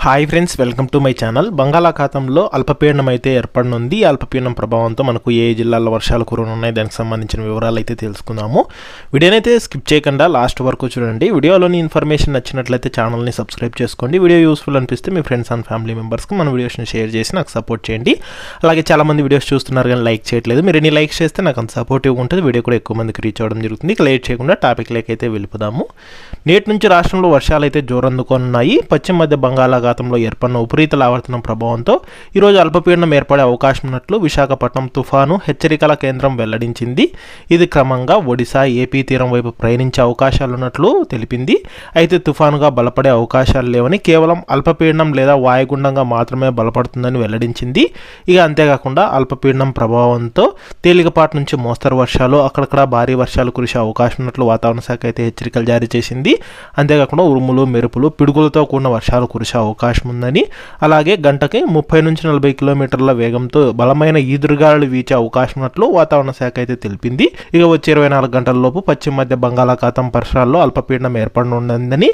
Hi friends, welcome to my channel. బంగాళాఖాతంలో అల్పపీడనం అయితే ఏర్పడనుంది. ఈ అల్పపీడనం ప్రభావంతో మనకు ఏ జిల్లాల్లో వర్షాలు కురవనున్నాయి, దానికి సంబంధించిన వివరాలు అయితే తెలుసుకుందాము. వీడియోనైతే స్కిప్ చేయకుండా లాస్ట్ వరకు చూడండి. వీడియోలోని ఇన్ఫర్మేషన్ నచ్చినట్లయితే ఛానల్ని సబ్స్క్రైబ్ చేసుకోండి. వీడియో యూస్ఫుల్ అనిపిస్తే మీ ఫ్రెండ్స్ అండ్ ఫ్యామిలీ మెంబర్స్కి మన వీడియోస్ని షేర్ చేసి నాకు సపోర్ట్ చేయండి. అలాగే చాలామంది వీడియోస్ చూస్తున్నారు కానీ లైక్ చేయట్లేదు. మీరు ఎన్ని లైక్స్ చేస్తే నాకు అంత సపోర్టివ్గా ఉంటుంది, వీడియో కూడా ఎక్కువ మందికి రీచ్ అవ్వడం జరుగుతుంది. ఇక లేట్ చేయకుండా టాపిక్ లేకైతే వెళ్ళిపోదాము. నేటి నుంచి రాష్ట్రంలో వర్షాలు అయితే జోరందుకోనున్నాయి. పశ్చిమ మధ్య బంగాళాఖాతంలో ఏర్పడిన ఉపరితల ఆవర్తనం ప్రభావంతో ఈరోజు అల్పపీడనం ఏర్పడే అవకాశం ఉన్నట్లు విశాఖపట్నం తుఫాను హెచ్చరికల కేంద్రం వెల్లడించింది. ఇది క్రమంగా ఒడిశా, ఏపీ తీరం వైపు ప్రయాణించే అవకాశాలున్నట్లు తెలిపింది. అయితే తుఫానుగా బలపడే అవకాశాలు లేవని, కేవలం అల్పపీడనం లేదా వాయుగుండంగా మాత్రమే బలపడుతుందని వెల్లడించింది. ఇక అంతేకాకుండా అల్పపీడనం ప్రభావంతో తేలికపాటి నుంచి మోస్తరు వర్షాలు, అక్కడక్కడ భారీ వర్షాలు కురిసే అవకాశం ఉన్నట్లు వాతావరణ శాఖ అయితే హెచ్చరికలు జారీ చేసింది. అంతేకాకుండా ఉరుములు, మెరుపులు, పిడుగులతో కూడిన వర్షాలు కురిసే అవకాశం ఉందని, అలాగే గంటకి 30 నుంచి 40 కిలోమీటర్ల వేగంతో బలమైన ఈదురుగాలులు వీచే అవకాశం ఉన్నట్లు వాతావరణ శాఖ అయితే తెలిపింది. ఇక వచ్చే 24 గంటలలోపు పశ్చిమ మధ్య బంగాళాఖాతం పరిసరాల్లో అల్పపీడనం ఏర్పడనుందని,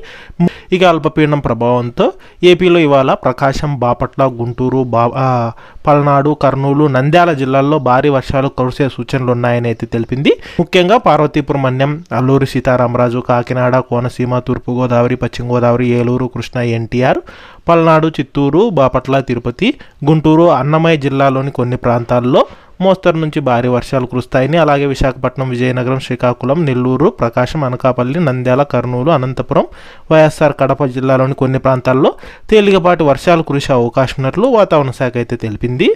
ఇక అల్పపీడనం ప్రభావంతో ఏపీలో ఇవాళ ప్రకాశం, బాపట్ల, గుంటూరు, పల్నాడు, కర్నూలు, నంద్యాల జిల్లాల్లో భారీ వర్షాలు కురిసే సూచనలు ఉన్నాయని అయితే తెలిపింది. ముఖ్యంగా పార్వతీపురం మన్యం, అల్లూరి సీతారామరాజు, కాకినాడ, కోనసీమ, తూర్పుగోదావరి, పశ్చిమ గోదావరి, ఏలూరు, కృష్ణా, ఎన్టీఆర్, పల్నాడు, చిత్తూరు, బాపట్ల, తిరుపతి, గుంటూరు, అన్నమయ్య జిల్లాలోని కొన్ని ప్రాంతాల్లో మోస్తరు నుంచి భారీ వర్షాలు కురుస్తాయని, అలాగే విశాఖపట్నం, విజయనగరం, శ్రీకాకుళం, నెల్లూరు, ప్రకాశం, అనకాపల్లి, నంద్యాల, కర్నూలు, అనంతపురం, వైఎస్ఆర్ కడప జిల్లాలోని కొన్ని ప్రాంతాల్లో తేలికపాటి వర్షాలు కురిసే అవకాశం ఉన్నట్లు వాతావరణ శాఖ అయితే తెలిపింది.